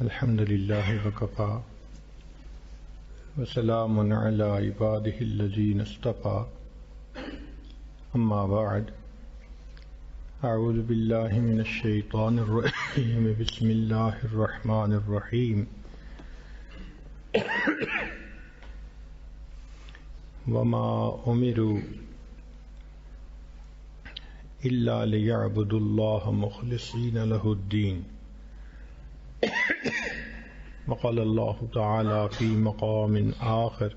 الحمد لله وكفى وسلام على عباده الذين اصطفى أما بعد أعوذ بالله من الشيطان الرجيم بسم الله الرحمن الرحيم وما أمروا إلا ليعبدوا الله مخلصين له الدين وقال الله تعالى في مقام آخر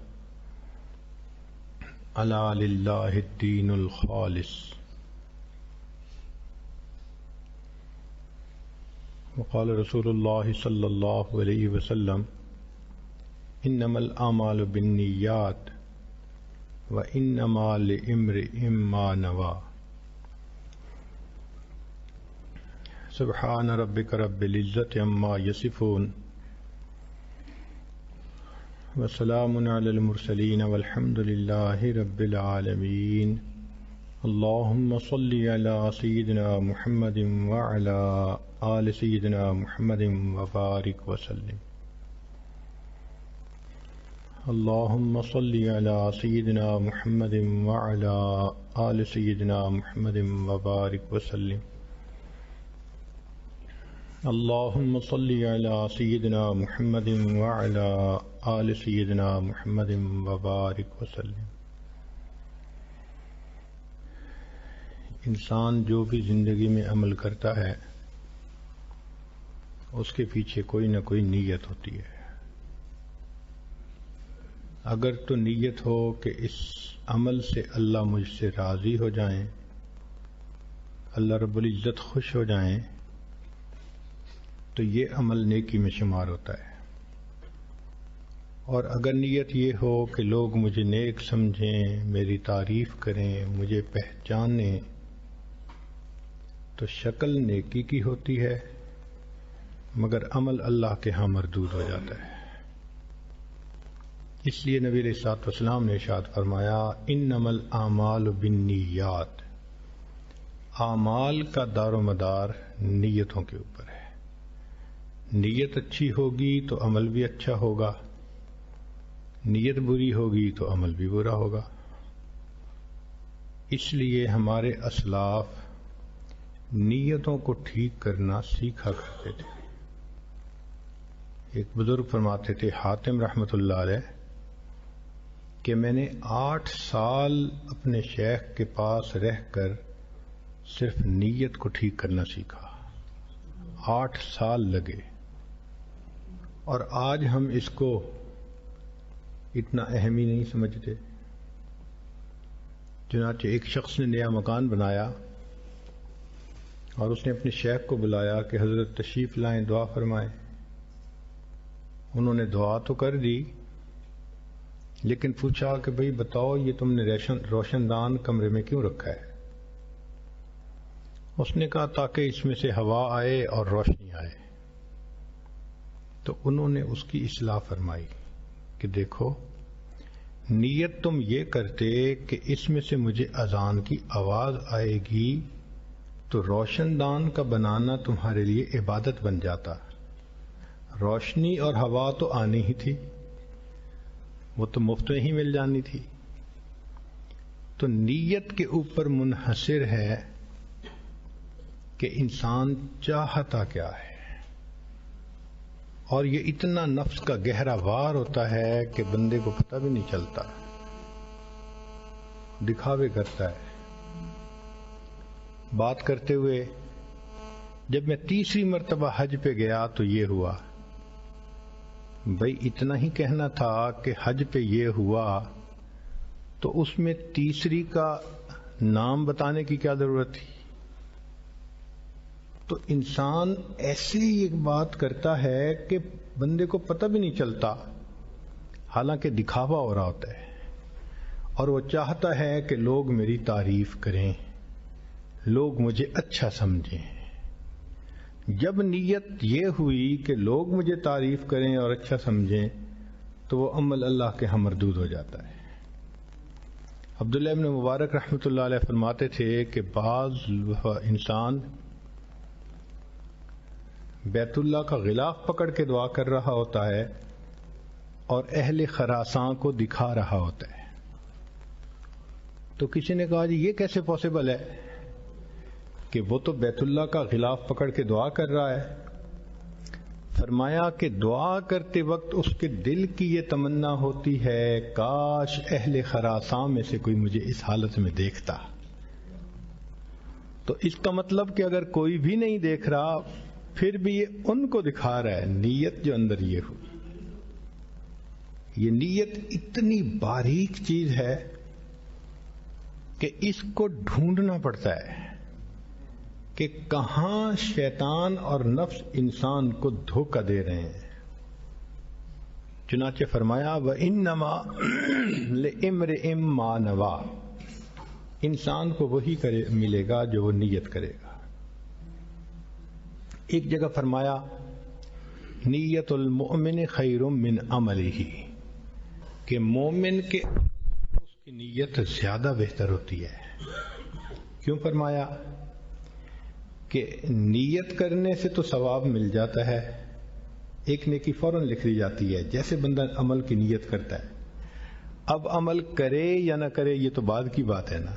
ألا لله الدين الخالص وقال رسول الله صلى الله عليه وسلم إنما الأعمال بالنيات وإنما لامرئ ما نوى سبحان ربك رب العزة عما يصفون وسلام على المرسلين والحمد لله رب العالمين اللهم صل على سيدنا محمد وعلى آل سيدنا محمد وبارك وسلم اللهم صل على سيدنا محمد وعلى آل سيدنا محمد وبارك وسلم اللهم صل على سيدنا محمد وعلى آل سيدنا محمد وبارك وسلم۔ انسان جو بھی زندگی میں عمل کرتا ہے اس کے پیچھے کوئی نہ کوئی نیت ہوتی ہے۔ اگر تو نیت ہو کہ اس عمل سے اللہ مجھ سے راضی ہو جائیں، اللہ رب العزت خوش ہو جائیں، تو یہ عمل نیکی میں شمار ہوتا ہے۔ اور اگر نیت یہ ہو کہ لوگ مجھے نیک سمجھیں، میری تعریف کریں، مجھے پہچانیں، تو شکل نیکی کی ہوتی ہے مگر عمل اللہ کے ہاں مردود ہو جاتا ہے۔ اس لیے نبی علیہ الصلوۃ والسلام نے ارشاد فرمایا انما الاعمال بالنیات، اعمال کا دار و مدار نیتوں کے اوپر ہے۔ نیت اچھی ہوگی تو عمل بھی اچھا ہوگا، نیت بری ہوگی تو عمل بھی برا ہوگا۔ اس لیے ہمارے اسلاف نیتوں کو ٹھیک کرنا سیکھا کرتے تھے۔ ایک بزرگ فرماتے تھے حاتم رحمۃ اللہ علیہ کہ میں نے 8 سال اپنے شیخ کے پاس رہ کر صرف نیت کو ٹھیک کرنا سیکھا، 8 سال لگے، اور آج ہم اس کو اتنا اہم ہی نہیں سمجھتے۔ چنانچہ ایک شخص نے نیا مکان بنایا اور اس نے اپنے شیخ کو بلایا کہ حضرت تشریف لائیں، دعا فرمائیں۔ انہوں نے دعا تو کر دی لیکن پوچھا کہ بھئی بتاؤ یہ تم نے روشن دان کمرے میں کیوں رکھا ہے؟ اس نے کہا تاکہ اس میں سے ہوا آئے اور روشنی آئے۔ تو انہوں نے اس کی اصلاح فرمائی کہ دیکھو نیت تم یہ کرتے کہ اس میں سے مجھے اذان کی آواز آئے گی تو روشن دان کا بنانا تمہارے لیے عبادت بن جاتا، روشنی اور ہوا تو آنی ہی تھی، وہ تو مفت میں ہی مل جانی تھی۔ تو نیت کے اوپر منحصر ہے کہ انسان چاہتا کیا ہے، اور یہ اتنا نفس کا گہرا وار ہوتا ہے کہ بندے کو پتہ بھی نہیں چلتا، دکھاوے کرتا ہے۔ بات کرتے ہوئے جب میں 3ری مرتبہ حج پہ گیا تو یہ ہوا، بھئی اتنا ہی کہنا تھا کہ حج پہ یہ ہوا، تو اس میں 3ری کا نام بتانے کی کیا ضرورت تھی؟ تو انسان ایسی ایک بات کرتا ہے کہ بندے کو پتہ بھی نہیں چلتا، حالانکہ دکھاوا ہو رہا ہوتا ہے، اور وہ چاہتا ہے کہ لوگ میری تعریف کریں، لوگ مجھے اچھا سمجھیں۔ جب نیت یہ ہوئی کہ لوگ مجھے تعریف کریں اور اچھا سمجھیں تو وہ عمل اللہ کے ہاں مردود ہو جاتا ہے۔ عبداللہ ابن مبارک رحمۃ اللہ علیہ فرماتے تھے کہ بعض انسان بیت اللہ کا غلاف پکڑ کے دعا کر رہا ہوتا ہے اور اہل خراساں کو دکھا رہا ہوتا ہے. تو کسی نے کہا جی یہ کیسے پاسبل ہے کہ وہ تو بیت اللہ کا غلاف پکڑ کے دعا کر رہا ہے. فرمایا کہ دعا کرتے وقت اس کے دل کی یہ تمنا ہوتی ہے کاش اہل خراساں میں سے کوئی مجھے اس حالت میں دیکھتا. تو اس کا مطلب کہ اگر کوئی بھی نہیں دیکھ رہا پھر بھی یہ ان کو دکھا رہا ہے. نیت جو اندر یہ ہوئی، یہ نیت اتنی باریک چیز ہے کہ اس کو ڈھونڈنا پڑتا ہے کہ کہاں شیطان اور نفس انسان کو دھوکہ دے رہے ہیں. چنانچہ فرمایا وَإِنَّمَا لِإِمْرِئٍ مَّا نَوَىٰ، انسان کو وہی ملے گا جو وہ نیت کرے گا. ایک جگہ فرمایا نیت المؤمن خیر من عملہ، کہ مومن کے اس کی نیت زیادہ بہتر ہوتی ہے. کیوں فرمایا؟ کہ نیت کرنے سے تو ثواب مل جاتا ہے، ایک نیکی فوراً لکھ دی جاتی ہے جیسے بندہ عمل کی نیت کرتا ہے. اب عمل کرے یا نہ کرے یہ تو بعد کی بات ہے نا.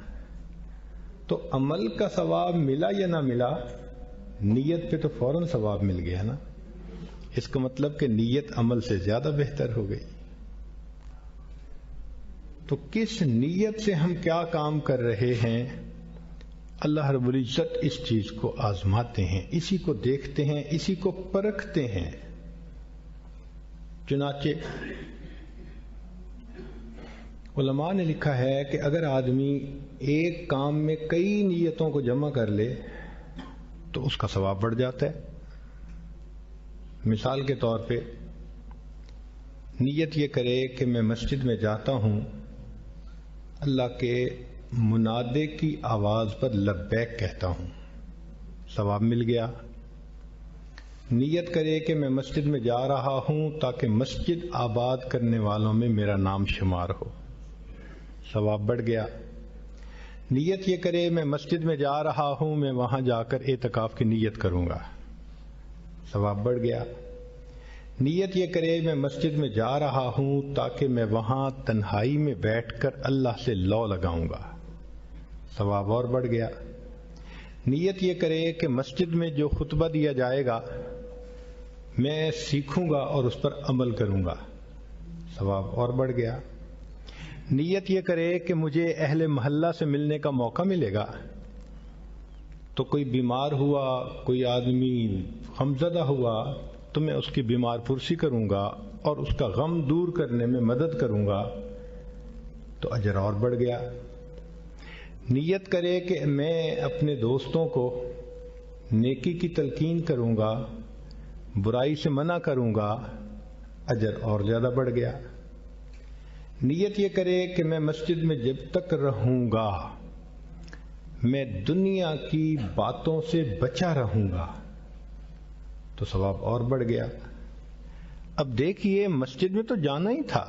تو عمل کا ثواب ملا یا نہ ملا، نیت پہ تو فوراً ثواب مل گیا نا. اس کا مطلب کہ نیت عمل سے زیادہ بہتر ہو گئی. تو کس نیت سے ہم کیا کام کر رہے ہیں، اللہ رب العزت اس چیز کو آزماتے ہیں، اسی کو دیکھتے ہیں، اسی کو پرکھتے ہیں. چنانچہ علماء نے لکھا ہے کہ اگر آدمی ایک کام میں کئی نیتوں کو جمع کر لے تو اس کا ثواب بڑھ جاتا ہے. مثال کے طور پہ نیت یہ کرے کہ میں مسجد میں جاتا ہوں، اللہ کے منادے کی آواز پر لبیک کہتا ہوں، ثواب مل گیا. نیت کرے کہ میں مسجد میں جا رہا ہوں تاکہ مسجد آباد کرنے والوں میں میرا نام شمار ہو، ثواب بڑھ گیا. نیت یہ کرے میں مسجد میں جا رہا ہوں، میں وہاں جا کر اعتکاف کی نیت کروں گا، ثواب بڑھ گیا. نیت یہ کرے میں مسجد میں جا رہا ہوں تاکہ میں وہاں تنہائی میں بیٹھ کر اللہ سے لو لگاؤں گا، ثواب اور بڑھ گیا. نیت یہ کرے کہ مسجد میں جو خطبہ دیا جائے گا میں سیکھوں گا اور اس پر عمل کروں گا، ثواب اور بڑھ گیا. نیت یہ کرے کہ مجھے اہل محلہ سے ملنے کا موقع ملے گا، تو کوئی بیمار ہوا، کوئی آدمی غمزدہ ہوا تو میں اس کی بیمار پرسی کروں گا اور اس کا غم دور کرنے میں مدد کروں گا، تو اجر اور بڑھ گیا. نیت کرے کہ میں اپنے دوستوں کو نیکی کی تلقین کروں گا، برائی سے منع کروں گا، اجر اور زیادہ بڑھ گیا. نیت یہ کرے کہ میں مسجد میں جب تک رہوں گا میں دنیا کی باتوں سے بچا رہوں گا، تو ثواب اور بڑھ گیا. اب دیکھیے مسجد میں تو جانا ہی تھا،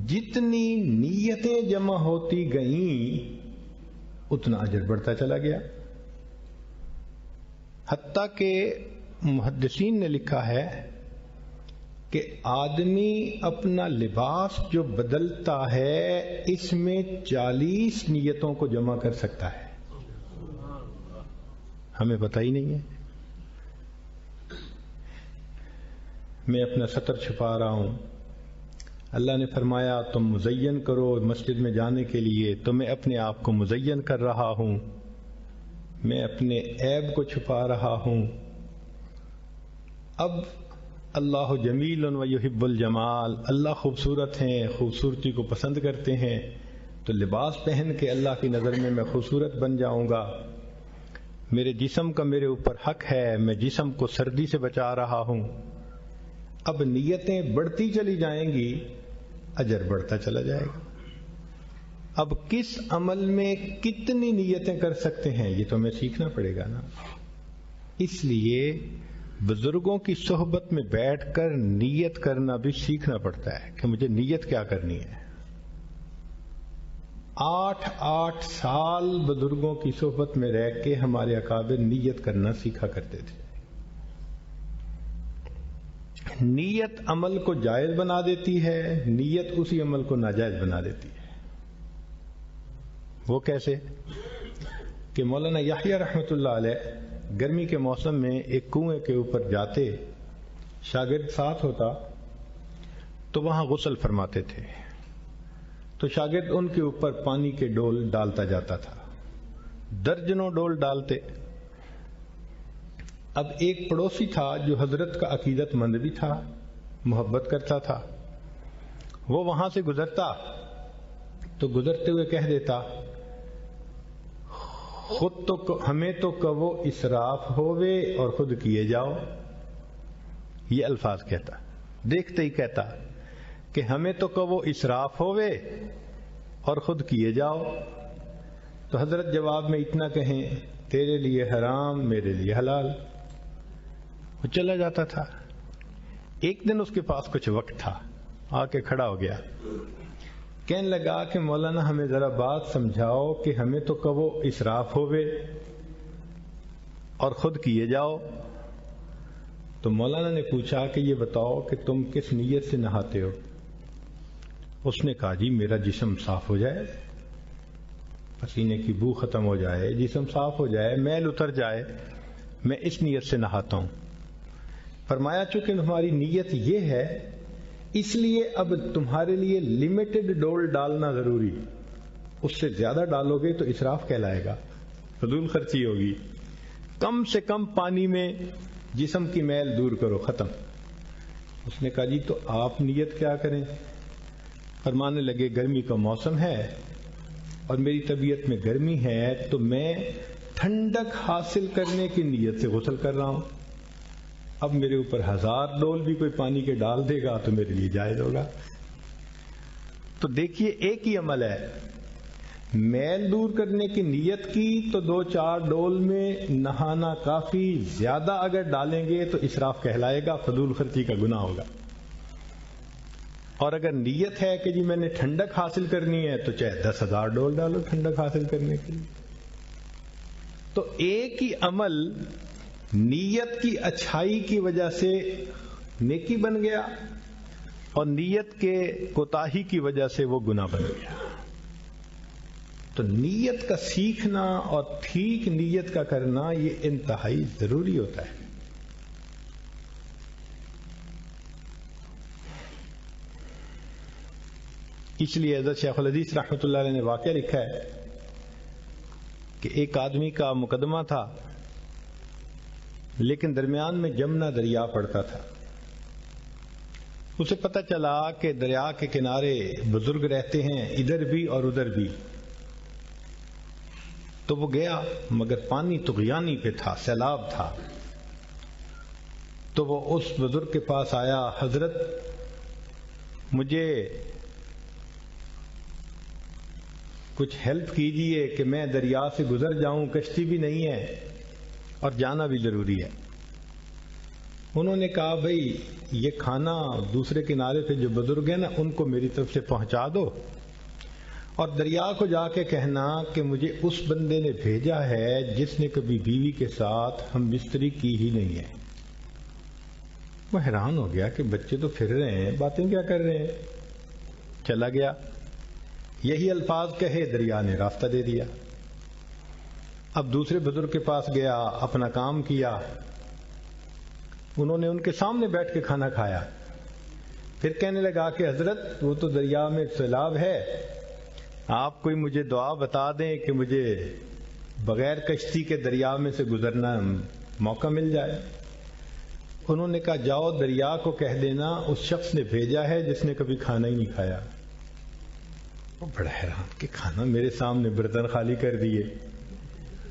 جتنی نیتیں جمع ہوتی گئیں اتنا اجر بڑھتا چلا گیا. حتیٰ کہ محدثین نے لکھا ہے کہ آدمی اپنا لباس جو بدلتا ہے اس میں 40 نیتوں کو جمع کر سکتا ہے، ہمیں پتہ ہی نہیں ہے. میں اپنا سطر چھپا رہا ہوں، اللہ نے فرمایا تم مزین کرو مسجد میں جانے کے لیے، تو میں اپنے آپ کو مزین کر رہا ہوں، میں اپنے عیب کو چھپا رہا ہوں. اب اللہ جمیل و یحب الجمال، اللہ خوبصورت ہیں، خوبصورتی کو پسند کرتے ہیں، تو لباس پہن کے اللہ کی نظر میں میں خوبصورت بن جاؤں گا. میرے جسم کا میرے اوپر حق ہے، میں جسم کو سردی سے بچا رہا ہوں. اب نیتیں بڑھتی چلی جائیں گی، اجر بڑھتا چلا جائے گا. اب کس عمل میں کتنی نیتیں کر سکتے ہیں یہ تو ہمیں سیکھنا پڑے گا نا. اس لیے بزرگوں کی صحبت میں بیٹھ کر نیت کرنا بھی سیکھنا پڑتا ہے کہ مجھے نیت کیا کرنی ہے. 8 سال بزرگوں کی صحبت میں رہ کے ہمارے اکابر نیت کرنا سیکھا کرتے تھے. نیت عمل کو جائز بنا دیتی ہے، نیت اسی عمل کو ناجائز بنا دیتی ہے۔ وہ کیسے کہ مولانا یحییٰ رحمۃ اللہ علیہ گرمی کے موسم میں ایک کنویں کے اوپر جاتے، شاگرد ساتھ ہوتا تو وہاں غسل فرماتے تھے، تو شاگرد ان کے اوپر پانی کے ڈول ڈالتا جاتا تھا، درجنوں ڈول ڈالتے۔ اب ایک پڑوسی تھا جو حضرت کا عقیدت مند بھی تھا، محبت کرتا تھا، وہ وہاں سے گزرتا تو گزرتے ہوئے کہہ دیتا، خود تو ہمیں تو کہو اسراف ہووے اور خود کیے جاؤ۔ یہ الفاظ کہتا، دیکھتے ہی کہتا کہ ہمیں تو کہو اسراف ہووے اور خود کیے جاؤ۔ تو حضرت جواب میں اتنا کہیں، تیرے لیے حرام میرے لیے حلال۔ وہ چلا جاتا تھا۔ ایک دن اس کے پاس کچھ وقت تھا، آ کے کھڑا ہو گیا، کہنے لگا کہ مولانا ہمیں ذرا بات سمجھاؤ کہ ہمیں تو کہو اسراف ہووے اور خود کیے جاؤ۔ تو مولانا نے پوچھا کہ یہ بتاؤ کہ تم کس نیت سے نہاتے ہو؟ اس نے کہا جی میرا جسم صاف ہو جائے، پسینے کی بو ختم ہو جائے، جسم صاف ہو جائے، میل اتر جائے، میں اس نیت سے نہاتا ہوں۔ فرمایا چونکہ تمہاری نیت یہ ہے اس لیے اب تمہارے لیے لمیٹڈ ڈول ڈالنا ضروری، اس سے زیادہ ڈالو گے تو اسراف کہلائے گا، فضول خرچی ہوگی۔ کم سے کم پانی میں جسم کی میل دور کرو، ختم۔ اس نے کہا جی تو آپ نیت کیا کریں؟ فرمانے لگے گرمی کا موسم ہے اور میری طبیعت میں گرمی ہے تو میں ٹھنڈک حاصل کرنے کی نیت سے غسل کر رہا ہوں۔ اب میرے اوپر 1000 ڈول بھی کوئی پانی کے ڈال دے گا تو میرے لیے جائز ہوگا۔ تو دیکھیے ایک ہی عمل ہے، میل دور کرنے کی نیت کی تو 2-4 ڈول میں نہانا کافی، زیادہ اگر ڈالیں گے تو اسراف کہلائے گا، فضول خرچی کا گناہ ہوگا۔ اور اگر نیت ہے کہ جی میں نے ٹھنڈک حاصل کرنی ہے تو چاہے 10,000 ڈول ڈالو ٹھنڈک حاصل کرنے کے لیے۔ تو ایک ہی عمل نیت کی اچھائی کی وجہ سے نیکی بن گیا اور نیت کے کوتاہی کی وجہ سے وہ گناہ بن گیا۔ تو نیت کا سیکھنا اور ٹھیک نیت کا کرنا یہ انتہائی ضروری ہوتا ہے۔ اس لیے حضرت شیخ الحدیث رحمۃ اللہ علیہ نے واقعہ لکھا ہے کہ ایک آدمی کا مقدمہ تھا لیکن درمیان میں جمنا دریا پڑتا تھا۔ اسے پتہ چلا کہ دریا کے کنارے بزرگ رہتے ہیں، ادھر بھی اور ادھر بھی۔ تو وہ گیا مگر پانی طغیانی پہ تھا، سیلاب تھا۔ تو وہ اس بزرگ کے پاس آیا، حضرت مجھے کچھ ہیلپ کیجئے کہ میں دریا سے گزر جاؤں، کشتی بھی نہیں ہے اور جانا بھی ضروری ہے۔ انہوں نے کہا بھئی یہ کھانا دوسرے کنارے پہ جو بزرگ ہیں نا ان کو میری طرف سے پہنچا دو، اور دریا کو جا کے کہنا کہ مجھے اس بندے نے بھیجا ہے جس نے کبھی بیوی کے ساتھ ہم بستری کی ہی نہیں ہے۔ وہ حیران ہو گیا کہ بچے تو پھر رہے ہیں، باتیں کیا کر رہے ہیں۔ چلا گیا، یہی الفاظ کہے دریا نے راستہ دے دیا۔ اب دوسرے بزرگ کے پاس گیا، اپنا کام کیا، انہوں نے ان کے سامنے بیٹھ کے کھانا کھایا۔ پھر کہنے لگا کہ حضرت وہ تو دریا میں سیلاب ہے، آپ کوئی مجھے دعا بتا دیں کہ مجھے بغیر کشتی کے دریا میں سے گزرنا موقع مل جائے۔ انہوں نے کہا جاؤ دریا کو کہہ دینا اس شخص نے بھیجا ہے جس نے کبھی کھانا ہی نہیں کھایا۔ وہ بڑا حیران کہ کھانا میرے سامنے برتن خالی کر دیے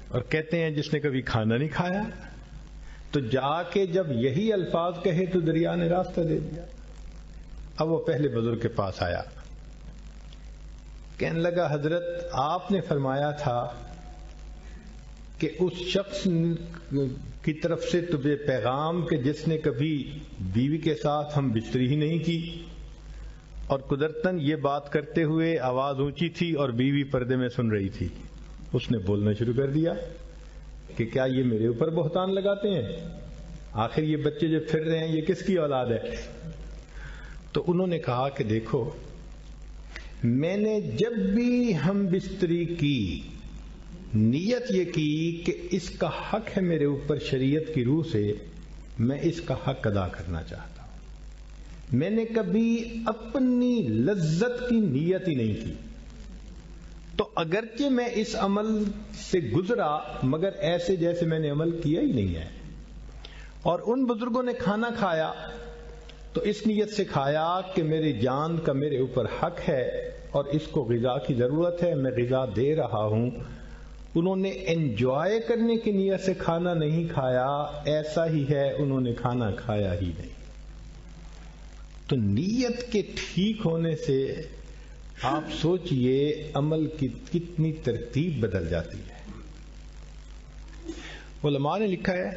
اور کہتے ہیں جس نے کبھی کھانا نہیں کھایا۔ تو جا کے جب یہی الفاظ کہے تو دریا نے راستہ دے دیا۔ اب وہ پہلے بزرگ کے پاس آیا، کہنے لگا حضرت آپ نے فرمایا تھا کہ اس شخص کی طرف سے تجھے پیغام کہ جس نے کبھی بیوی کے ساتھ ہم بستری ہی نہیں کی، اور قدرتاً یہ بات کرتے ہوئے آواز اونچی تھی اور بیوی پردے میں سن رہی تھی۔ اس نے بولنا شروع کر دیا کہ کیا یہ میرے اوپر بہتان لگاتے ہیں؟ آخر یہ بچے جو پھر رہے ہیں یہ کس کی اولاد ہے؟ تو انہوں نے کہا کہ دیکھو، میں نے جب بھی ہم بستری کی نیت یہ کی کہ اس کا حق ہے میرے اوپر شریعت کی روح سے، میں اس کا حق ادا کرنا چاہتا ہوں، میں نے کبھی اپنی لذت کی نیت ہی نہیں کی، تو اگرچہ میں اس عمل سے گزرا مگر ایسے جیسے میں نے عمل کیا ہی نہیں ہے۔ اور ان بزرگوں نے کھانا کھایا تو اس نیت سے کھایا کہ میری جان کا میرے اوپر حق ہے اور اس کو غذا کی ضرورت ہے، میں غذا دے رہا ہوں۔ انہوں نے انجوائے کرنے کی نیت سے کھانا نہیں کھایا، ایسا ہی ہے انہوں نے کھانا کھایا ہی نہیں۔ تو نیت کے ٹھیک ہونے سے آپ سوچئے عمل کی کتنی ترتیب بدل جاتی ہے۔ علماء نے لکھا ہے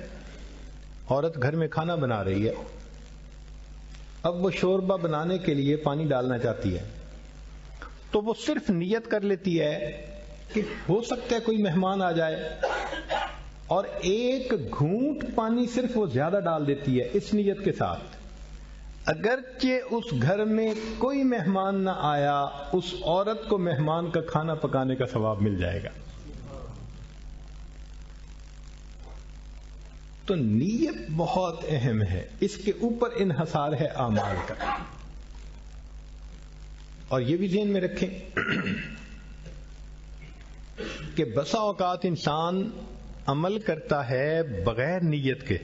عورت گھر میں کھانا بنا رہی ہے، اب وہ شوربہ بنانے کے لیے پانی ڈالنا چاہتی ہے، تو وہ صرف نیت کر لیتی ہے کہ ہو سکتا ہے کوئی مہمان آ جائے، اور ایک گھونٹ پانی صرف وہ زیادہ ڈال دیتی ہے اس نیت کے ساتھ، اگرچہ اس گھر میں کوئی مہمان نہ آیا، اس عورت کو مہمان کا کھانا پکانے کا ثواب مل جائے گا۔ تو نیت بہت اہم ہے، اس کے اوپر انحصار ہے اعمال کا۔ اور یہ بھی ذہن میں رکھیں کہ بسا اوقات انسان عمل کرتا ہے بغیر نیت کے،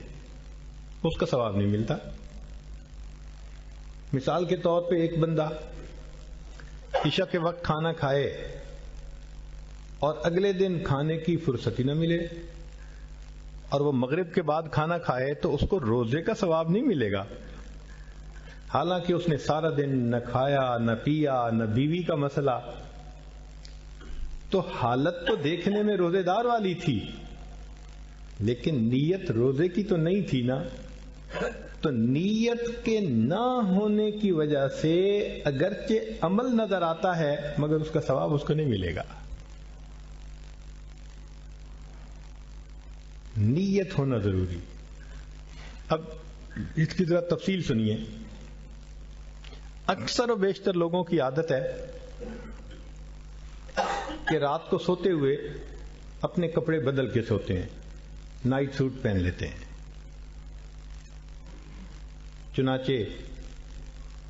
اس کا ثواب نہیں ملتا۔ مثال کے طور پہ ایک بندہ عشاء کے وقت کھانا کھائے اور اگلے دن کھانے کی فرصت ہی نہ ملے، اور وہ مغرب کے بعد کھانا کھائے تو اس کو روزے کا ثواب نہیں ملے گا، حالانکہ اس نے سارا دن نہ کھایا نہ پیا نہ بیوی کا مسئلہ، تو حالت تو دیکھنے میں روزے دار والی تھی لیکن نیت روزے کی تو نہیں تھی نا۔ تو نیت کے نہ ہونے کی وجہ سے اگرچہ عمل نظر آتا ہے مگر اس کا ثواب اس کو نہیں ملے گا۔ نیت ہونا ضروری۔ اب اس کی ذرا تفصیل سنیے۔ اکثر و بیشتر لوگوں کی عادت ہے کہ رات کو سوتے ہوئے اپنے کپڑے بدل کے سوتے ہیں، نائٹ سوٹ پہن لیتے ہیں۔ چنانچہ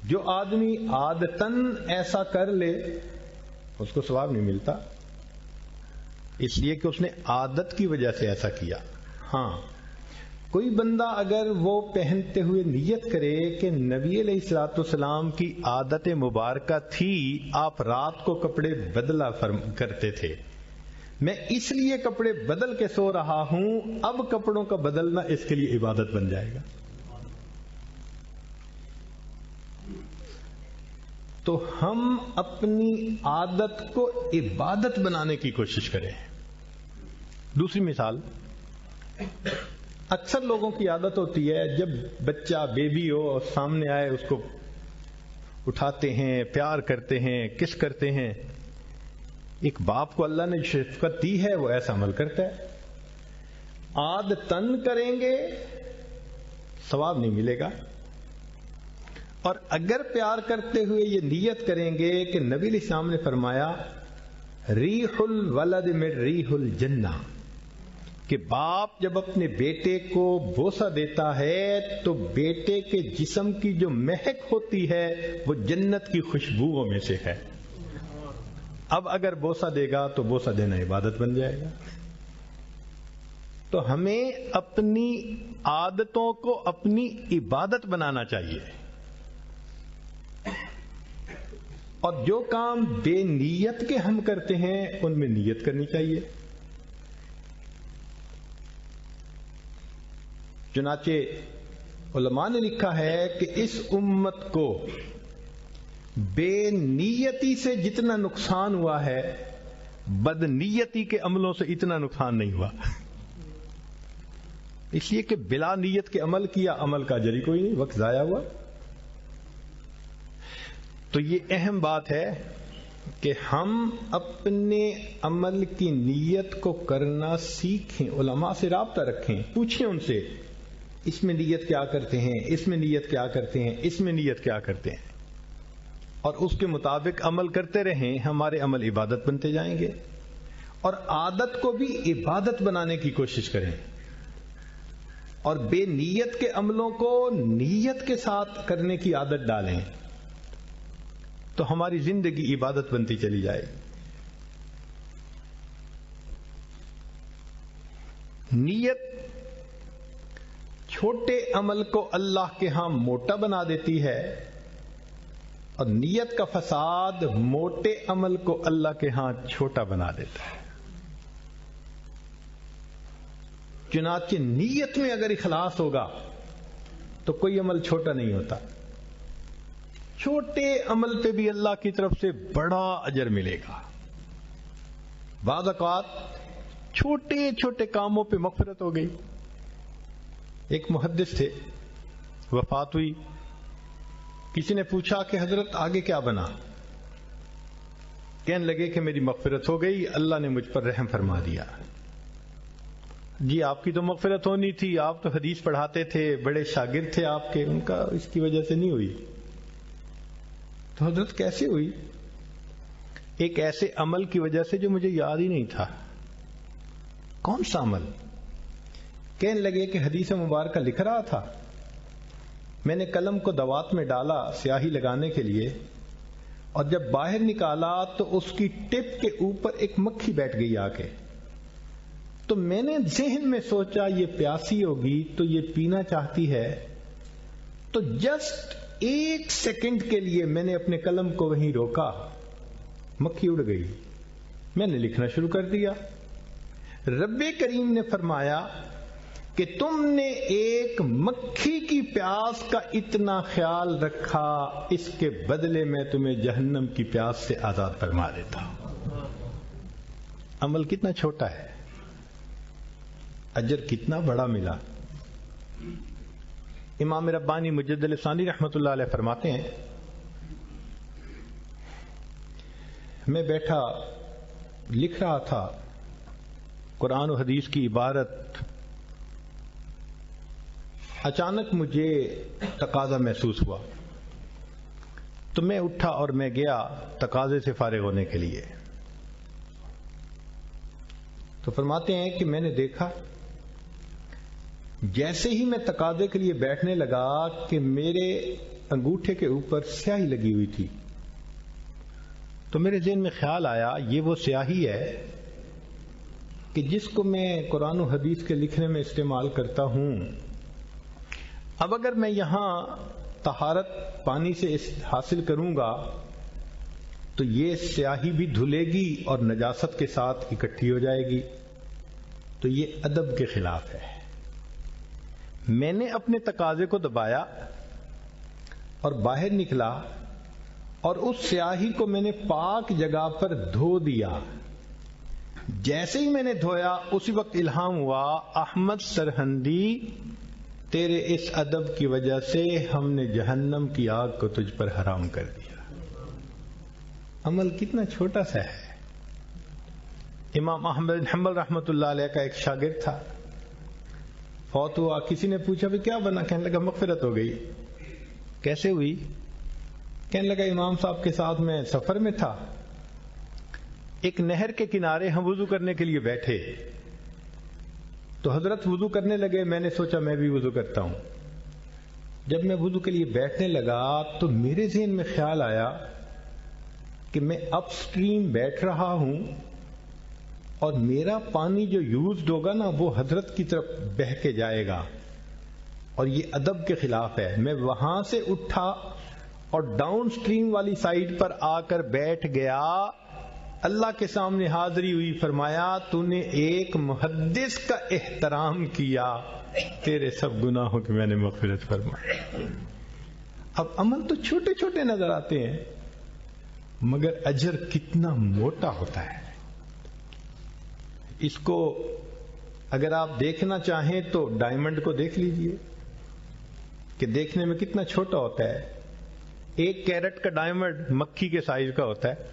جو آدمی عادتاً ایسا کر لے اس کو ثواب نہیں ملتا، اس لیے کہ اس نے عادت کی وجہ سے ایسا کیا۔ ہاں، کوئی بندہ اگر وہ پہنتے ہوئے نیت کرے کہ نبی علیہ الصلوۃ والسلام کی عادت مبارکہ تھی، آپ رات کو کپڑے بدلا کرتے تھے، میں اس لیے کپڑے بدل کے سو رہا ہوں، اب کپڑوں کا بدلنا اس کے لیے عبادت بن جائے گا۔ تو ہم اپنی عادت کو عبادت بنانے کی کوشش کریں۔ دوسری مثال، اکثر لوگوں کی عادت ہوتی ہے جب بچہ بیبی ہو اور سامنے آئے اس کو اٹھاتے ہیں، پیار کرتے ہیں، کس کرتے ہیں۔ ایک باپ کو اللہ نے شفقت دی ہے، وہ ایسا عمل کرتا ہے۔ عادتاً کریں گے ثواب نہیں ملے گا، اور اگر پیار کرتے ہوئے یہ نیت کریں گے کہ نبی علیہ السلام نے فرمایا ریح الولد من ریح الجنہ، کہ باپ جب اپنے بیٹے کو بوسہ دیتا ہے تو بیٹے کے جسم کی جو مہک ہوتی ہے وہ جنت کی خوشبوؤں میں سے ہے۔ اب اگر بوسہ دے گا تو بوسہ دینا عبادت بن جائے گا۔ تو ہمیں اپنی عادتوں کو اپنی عبادت بنانا چاہیے، اور جو کام بے نیت کے ہم کرتے ہیں ان میں نیت کرنی چاہیے۔ چنانچہ علماء نے لکھا ہے کہ اس امت کو بے نیتی سے جتنا نقصان ہوا ہے بد نیتی کے عملوں سے اتنا نقصان نہیں ہوا، اس لیے کہ بلا نیت کے عمل کیا، عمل کا اجر ہی کوئی نہیں، وقت ضائع ہوا۔ تو یہ اہم بات ہے کہ ہم اپنے عمل کی نیت کو کرنا سیکھیں، علماء سے رابطہ رکھیں، پوچھیں ان سے اس میں نیت کیا کرتے ہیں، اس میں نیت کیا کرتے ہیں، اس میں نیت کیا کرتے ہیں، اور اس کے مطابق عمل کرتے رہیں، ہمارے عمل عبادت بنتے جائیں گے. اور عادت کو بھی عبادت بنانے کی کوشش کریں، اور بے نیت کے عملوں کو نیت کے ساتھ کرنے کی عادت ڈالیں، تو ہماری زندگی عبادت بنتی چلی جائے. نیت چھوٹے عمل کو اللہ کے ہاں موٹا بنا دیتی ہے، اور نیت کا فساد موٹے عمل کو اللہ کے ہاں چھوٹا بنا دیتا ہے. چنانچہ نیت میں اگر اخلاص ہوگا تو کوئی عمل چھوٹا نہیں ہوتا. چھوٹے عمل پہ بھی اللہ کی طرف سے بڑا اجر ملے گا. بعض اوقات چھوٹے چھوٹے کاموں پہ مغفرت ہو گئی. ایک محدث تھے، وفات ہوئی، کسی نے پوچھا کہ حضرت آگے کیا بنا؟ کہنے لگے کہ میری مغفرت ہو گئی، اللہ نے مجھ پر رحم فرما دیا. جی آپ کی تو مغفرت ہونی تھی، آپ تو حدیث پڑھاتے تھے، بڑے شاگرد تھے آپ کے، ان کا اس کی وجہ سے نہیں ہوئی. تو حضرت کیسے ہوئی؟ ایک ایسے عمل کی وجہ سے جو مجھے یاد ہی نہیں تھا. کون سا عمل؟ کہنے لگے کہ حدیث مبارکہ لکھ رہا تھا، میں نے قلم کو دوات میں ڈالا سیاہی لگانے کے لیے، اور جب باہر نکالا تو اس کی ٹپ کے اوپر ایک مکھی بیٹھ گئی آ کے. تو میں نے ذہن میں سوچا یہ پیاسی ہوگی تو یہ پینا چاہتی ہے، تو جسٹ 1 سیکنڈ کے لیے میں نے اپنے قلم کو وہیں روکا، مکھی اڑ گئی، میں نے لکھنا شروع کر دیا. رب کریم نے فرمایا کہ تم نے ایک مکھی کی پیاس کا اتنا خیال رکھا، اس کے بدلے میں تمہیں جہنم کی پیاس سے آزاد فرما دیتا ہوں. عمل کتنا چھوٹا ہے، اجر کتنا بڑا ملا. امام ربانی مجدد الثانی رحمۃ اللہ علیہ فرماتے ہیں، میں بیٹھا لکھ رہا تھا قرآن و حدیث کی عبارت، اچانک مجھے تقاضا محسوس ہوا، تو میں اٹھا اور میں گیا تقاضے سے فارغ ہونے کے لیے. تو فرماتے ہیں کہ میں نے دیکھا جیسے ہی میں تقاضے کے لیے بیٹھنے لگا کہ میرے انگوٹھے کے اوپر سیاہی لگی ہوئی تھی. تو میرے ذہن میں خیال آیا یہ وہ سیاہی ہے کہ جس کو میں قرآن و حدیث کے لکھنے میں استعمال کرتا ہوں. اب اگر میں یہاں طہارت پانی سے حاصل کروں گا تو یہ سیاہی بھی دھلے گی اور نجاست کے ساتھ اکٹھی ہو جائے گی، تو یہ ادب کے خلاف ہے. میں نے اپنے تقاضے کو دبایا اور باہر نکلا، اور اس سیاہی کو میں نے پاک جگہ پر دھو دیا. جیسے ہی میں نے دھویا اسی وقت الہام ہوا، احمد سرہندی تیرے اس ادب کی وجہ سے ہم نے جہنم کی آگ کو تجھ پر حرام کر دیا. عمل کتنا چھوٹا سا ہے. امام احمد بن حنبل رحمۃ اللہ علیہ کا ایک شاگرد تھا، فوت ہوا. کسی نے پوچھا بھی کیا بنا؟ کہنے لگا مغفرت ہو گئی. کیسے ہوئی؟ کہنے لگا امام صاحب کے ساتھ میں سفر میں تھا، ایک نہر کے کنارے ہم وضو کرنے کے لیے بیٹھے، تو حضرت وضو کرنے لگے، میں نے سوچا میں بھی وضو کرتا ہوں. جب میں وضو کے لیے بیٹھنے لگا تو میرے ذہن میں خیال آیا کہ میں اپ سٹریم بیٹھ رہا ہوں، اور میرا پانی جو یوزڈ ہوگا نا وہ حضرت کی طرف بہہ کے جائے گا، اور یہ ادب کے خلاف ہے. میں وہاں سے اٹھا اور ڈاؤن سٹریم والی سائیڈ پر آ کر بیٹھ گیا. اللہ کے سامنے حاضری ہوئی، فرمایا تو نے ایک محدث کا احترام کیا، تیرے سب گناہوں کی میں نے مغفرت فرمائی. اب عمل تو چھوٹے چھوٹے نظر آتے ہیں مگر اجر کتنا موٹا ہوتا ہے. اس کو اگر آپ دیکھنا چاہیں تو ڈائمنڈ کو دیکھ لیجئے کہ دیکھنے میں کتنا چھوٹا ہوتا ہے. 1 کیرٹ کا ڈائمنڈ مکھی کے سائز کا ہوتا ہے،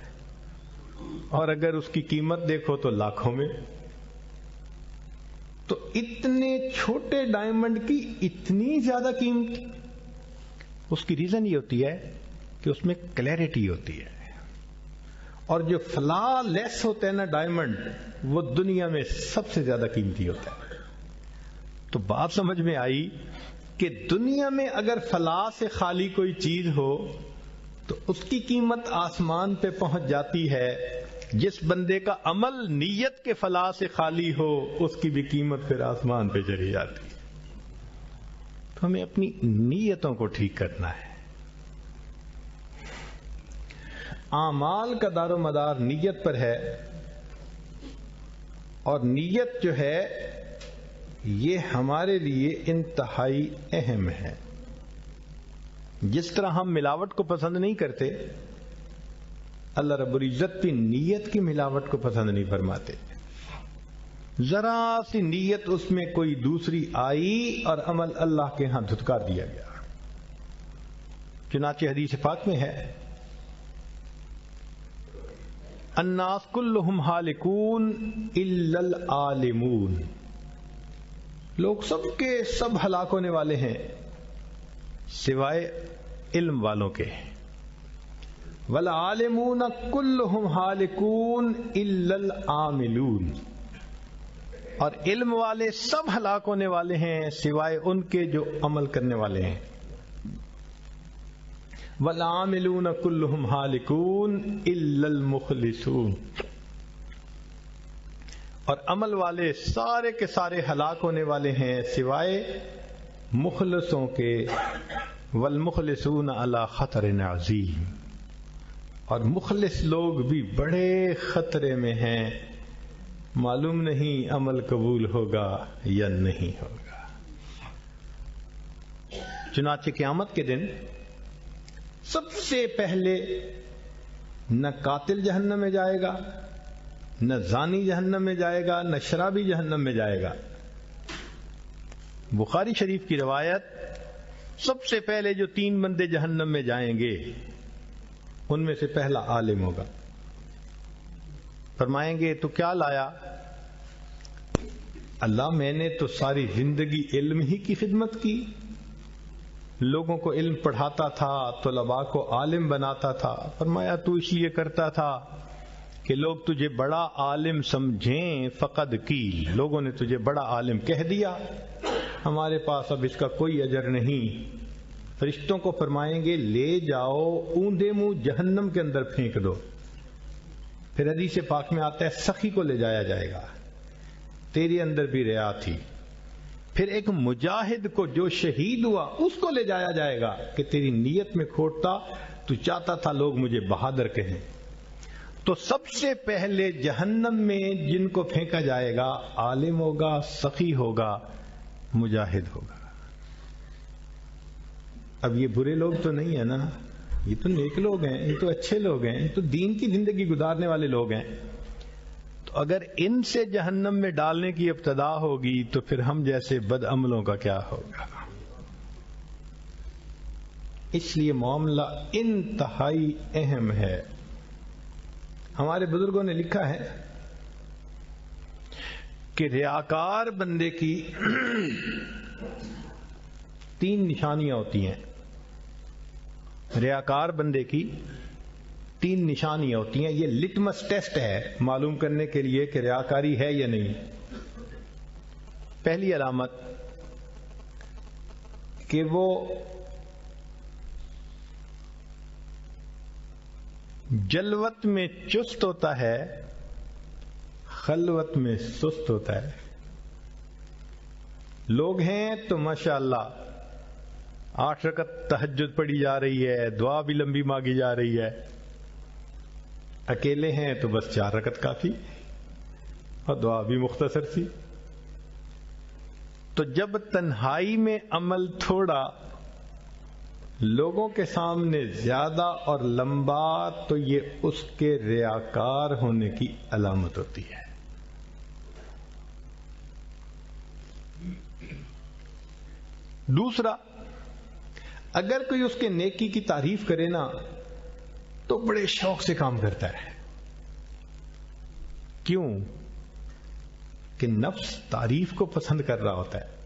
اور اگر اس کی قیمت دیکھو تو لاکھوں میں. تو اتنے چھوٹے ڈائمنڈ کی اتنی زیادہ قیمت؟ اس کی ریزن یہ ہوتی ہے کہ اس میں کلیئرٹی ہوتی ہے، اور جو فلا لیس ہوتا ہے نا ڈائمنڈ، وہ دنیا میں سب سے زیادہ قیمتی ہوتا ہے۔ تو بات سمجھ میں آئی کہ دنیا میں اگر فلا سے خالی کوئی چیز ہو تو اس کی قیمت آسمان پہ پہنچ جاتی ہے، جس بندے کا عمل نیت کے فلا سے خالی ہو اس کی بھی قیمت پھر آسمان پہ چلی جاتی ہے۔ تو ہمیں اپنی نیتوں کو ٹھیک کرنا ہے۔ اعمال کا دار و مدار نیت پر ہے، اور نیت جو ہے یہ ہمارے لیے انتہائی اہم ہے۔ جس طرح ہم ملاوٹ کو پسند نہیں کرتے، اللہ رب العزت بھی نیت کی ملاوٹ کو پسند نہیں فرماتے۔ ذرا سی نیت اس میں کوئی دوسری آئی اور عمل اللہ کے ہاں دھتکار دیا گیا۔ چنانچہ حدیث پاک میں ہے، الناس کلہم ہالکون الا العالمون، لوگ سب کے سب ہلاک ہونے والے ہیں سوائے علم والوں کے۔ والعالمون کلہم ہالکون الا العاملون، اور علم والے سب ہلاک ہونے والے ہیں سوائے ان کے جو عمل کرنے والے ہیں۔ والعاملون کلہم ہالکون الا المخلصون، اور عمل والے سارے کے سارے ہلاک ہونے والے ہیں سوائے مخلصوں کے۔ والمخلصون علی خطر عظیم، اور مخلص لوگ بھی بڑے خطرے میں ہیں، معلوم نہیں عمل قبول ہوگا یا نہیں ہوگا۔ چنانچہ قیامت کے دن سب سے پہلے نہ قاتل جہنم میں جائے گا، نہ زانی جہنم میں جائے گا، نہ شرابی جہنم میں جائے گا۔ بخاری شریف کی روایت، سب سے پہلے جو 3 بندے جہنم میں جائیں گے ان میں سے پہلا عالم ہوگا۔ فرمائیں گے تو کیا لایا؟ اللہ میں نے تو ساری زندگی علم ہی کی خدمت کی، لوگوں کو علم پڑھاتا تھا، طلباء کو عالم بناتا تھا۔ فرمایا تو اس لیے کرتا تھا کہ لوگ تجھے بڑا عالم سمجھیں، فقد کی، لوگوں نے تجھے بڑا عالم کہہ دیا، ہمارے پاس اب اس کا کوئی اجر نہیں۔ فرشتوں کو فرمائیں گے لے جاؤ، اوندے منہ جہنم کے اندر پھینک دو۔ پھر حدیث پاک میں آتا ہے سخی کو لے جایا جائے گا، تیرے اندر بھی ریا تھی۔ پھر ایک مجاہد کو جو شہید ہوا اس کو لے جایا جائے گا کہ تیری نیت میں کھوٹ تھا، تو چاہتا تھا لوگ مجھے بہادر کہیں۔ تو سب سے پہلے جہنم میں جن کو پھینکا جائے گا عالم ہوگا، سخی ہوگا، مجاہد ہوگا۔ اب یہ برے لوگ تو نہیں ہے نا، یہ تو نیک لوگ ہیں، یہ تو اچھے لوگ ہیں، یہ تو دین کی زندگی گزارنے والے لوگ ہیں۔ تو اگر ان سے جہنم میں ڈالنے کی ابتدا ہوگی تو پھر ہم جیسے بد عملوں کا کیا ہوگا؟ اس لیے معاملہ انتہائی اہم ہے۔ ہمارے بزرگوں نے لکھا ہے کہ ریاکار بندے کی 3 نشانیاں ہوتی ہیں۔ ریاکار بندے کی 3 نشانیاں ہوتی ہیں۔ یہ لٹمس ٹیسٹ ہے معلوم کرنے کے لیے کہ ریاکاری ہے یا نہیں۔ پہلی علامت کہ وہ جلوت میں چست ہوتا ہے، خلوت میں سست ہوتا ہے۔ لوگ ہیں تو ماشاءاللہ 8 رکعت تہجد پڑھی جا رہی ہے، دعا بھی لمبی مانگی جا رہی ہے۔ اکیلے ہیں تو بس 4 رکعت کافی، اور دعا بھی مختصر سی۔ تو جب تنہائی میں عمل تھوڑا، لوگوں کے سامنے زیادہ اور لمبا، تو یہ اس کے ریاکار ہونے کی علامت ہوتی ہے۔ دوسرا، اگر کوئی اس کے نیکی کی تعریف کرے نا تو بڑے شوق سے کام کرتا ہے۔ کیوں؟ کہ نفس تعریف کو پسند کر رہا ہوتا ہے.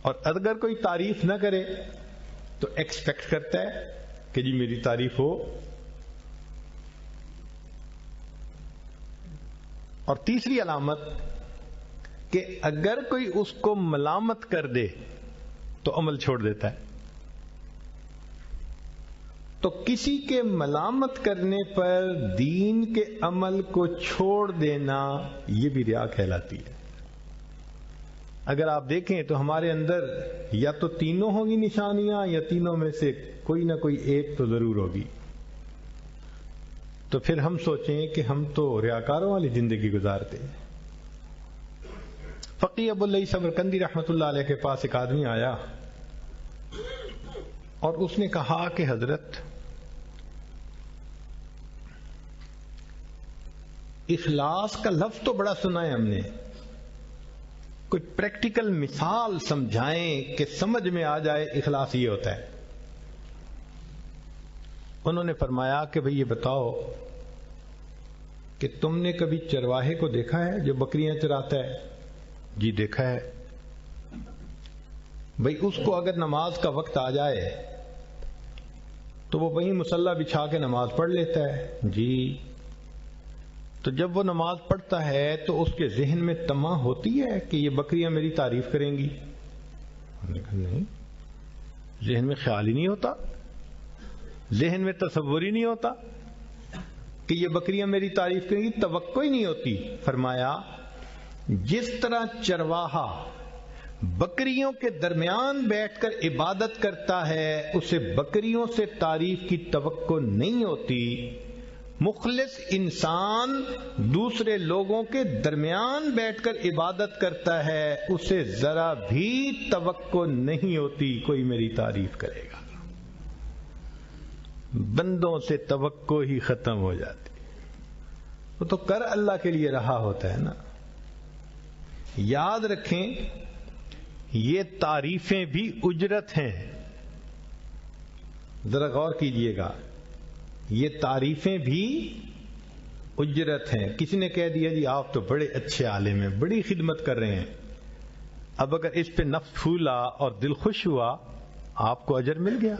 اور اگر کوئی تعریف نہ کرے تو ایکسپیکٹ کرتا ہے کہ جی میری تعریف ہو. اور تیسری علامت کہ اگر کوئی اس کو ملامت کر دے تو عمل چھوڑ دیتا ہے. تو کسی کے ملامت کرنے پر دین کے عمل کو چھوڑ دینا یہ بھی ریا کہلاتی ہے. اگر آپ دیکھیں تو ہمارے اندر یا تو تینوں ہوگی نشانیاں یا تینوں میں سے کوئی نہ کوئی ایک تو ضرور ہوگی. تو پھر ہم سوچیں کہ ہم تو ریاکاروں والی زندگی گزارتے ہیں. فقی ابو اللہ سمرقندی رحمۃ اللہ علیہ کے پاس ایک آدمی آیا اور اس نے کہا کہ حضرت اخلاص کا لفظ تو بڑا سنا ہے ہم نے، کوئی پریکٹیکل مثال سمجھائیں کہ سمجھ میں آ جائے اخلاص یہ ہوتا ہے. انہوں نے فرمایا کہ بھئی یہ بتاؤ کہ تم نے کبھی چرواہے کو دیکھا ہے جو بکریاں چراتا ہے؟ جی دیکھا ہے. بھئی اس کو اگر نماز کا وقت آ جائے تو وہ وہیں مصلی بچھا کے نماز پڑھ لیتا ہے؟ جی. تو جب وہ نماز پڑھتا ہے تو اس کے ذہن میں طمع ہوتی ہے کہ یہ بکریاں میری تعریف کریں گی؟ ہم نے کہا نہیں، ذہن میں خیال ہی نہیں ہوتا، ذہن میں تصور ہی نہیں ہوتا کہ یہ بکریاں میری تعریف کریں گی، توقع ہی نہیں ہوتی. فرمایا جس طرح چرواہا بکریوں کے درمیان بیٹھ کر عبادت کرتا ہے اسے بکریوں سے تعریف کی توقع نہیں ہوتی، مخلص انسان دوسرے لوگوں کے درمیان بیٹھ کر عبادت کرتا ہے اسے ذرا بھی توقع نہیں ہوتی کوئی میری تعریف کرے گا. بندوں سے توقع ہی ختم ہو جاتی. وہ تو کر اللہ کے لیے رہا ہوتا ہے نا. یاد رکھیں یہ تعریفیں بھی اجرت ہیں. ذرا غور کیجئے گا، یہ تعریفیں بھی اجرت ہیں. کسی نے کہہ دیا جی آپ تو بڑے اچھے عالم ہیں، بڑی خدمت کر رہے ہیں. اب اگر اس پہ نفس پھولا اور دل خوش ہوا آپ کو اجر مل گیا.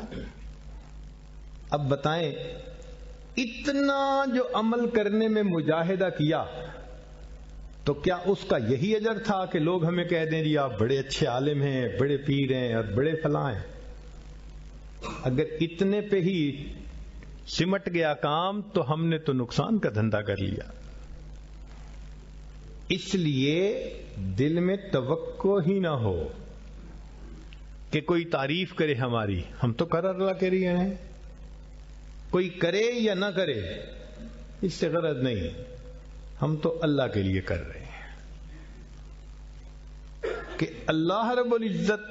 اب بتائیں اتنا جو عمل کرنے میں مجاہدہ کیا تو کیا اس کا یہی اجر تھا کہ لوگ ہمیں کہہ دیں جی آپ بڑے اچھے عالم ہیں، بڑے پیر ہیں اور بڑے فلاں ہیں؟ اگر اتنے پہ ہی سمٹ گیا کام تو ہم نے تو نقصان کا دھندا کر لیا. اس لیے دل میں توقع ہی نہ ہو کہ کوئی تعریف کرے ہماری. ہم تو کر اللہ کے لیے ہیں، کوئی کرے یا نہ کرے اس سے غرض نہیں، ہم تو اللہ کے لیے کر رہے ہیں کہ اللہ رب العزت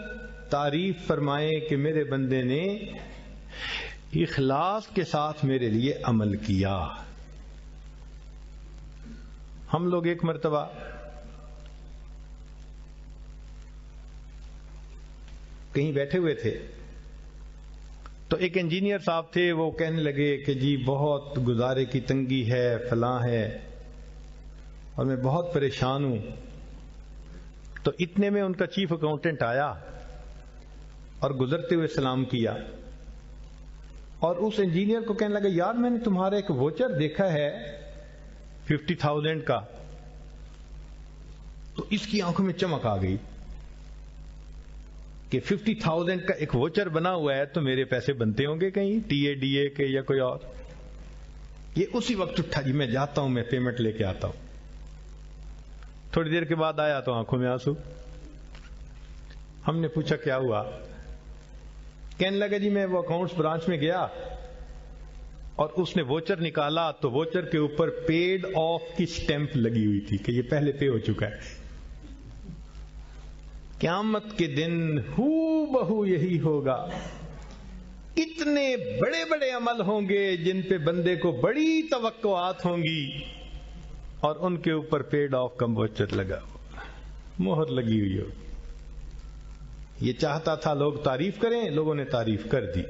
تعریف فرمائے کہ میرے بندے نے اخلاص کے ساتھ میرے لیے عمل کیا. ہم لوگ ایک مرتبہ کہیں بیٹھے ہوئے تھے تو ایک انجینئر صاحب تھے، وہ کہنے لگے کہ جی بہت گزارے کی تنگی ہے، فلاں ہے اور میں بہت پریشان ہوں. تو اتنے میں ان کا چیف اکاؤنٹنٹ آیا اور گزرتے ہوئے سلام کیا اور اس انجینئر کو کہنے لگا یار میں نے تمہارا ایک ووچر دیکھا ہے 50,000 کا. تو اس کی آنکھوں میں چمک آ گئی کہ 50,000 کا ایک ووچر بنا ہوا ہے تو میرے پیسے بنتے ہوں گے کہیں ٹی اے ڈی اے کے یا کوئی اور. یہ اسی وقت اٹھا جی میں جاتا ہوں، میں پیمنٹ لے کے آتا ہوں. تھوڑی دیر کے بعد آیا تو آنکھوں میں آنسو. ہم نے پوچھا کیا ہوا؟ کہنے لگا جی میں وہ اکاؤنٹس برانچ میں گیا اور اس نے ووچر نکالا تو ووچر کے اوپر پیڈ آف کی سٹیمپ لگی ہوئی تھی کہ یہ پہلے پے ہو چکا ہے. قیامت کے دن ہو بہو یہی ہوگا. اتنے بڑے بڑے عمل ہوں گے جن پہ بندے کو بڑی توقعات ہوں گی اور ان کے اوپر پیڈ آف کا ووچر لگا ہوگا، مہر لگی ہوئی ہوگی. یہ چاہتا تھا لوگ تعریف کریں، لوگوں نے تعریف کر دی.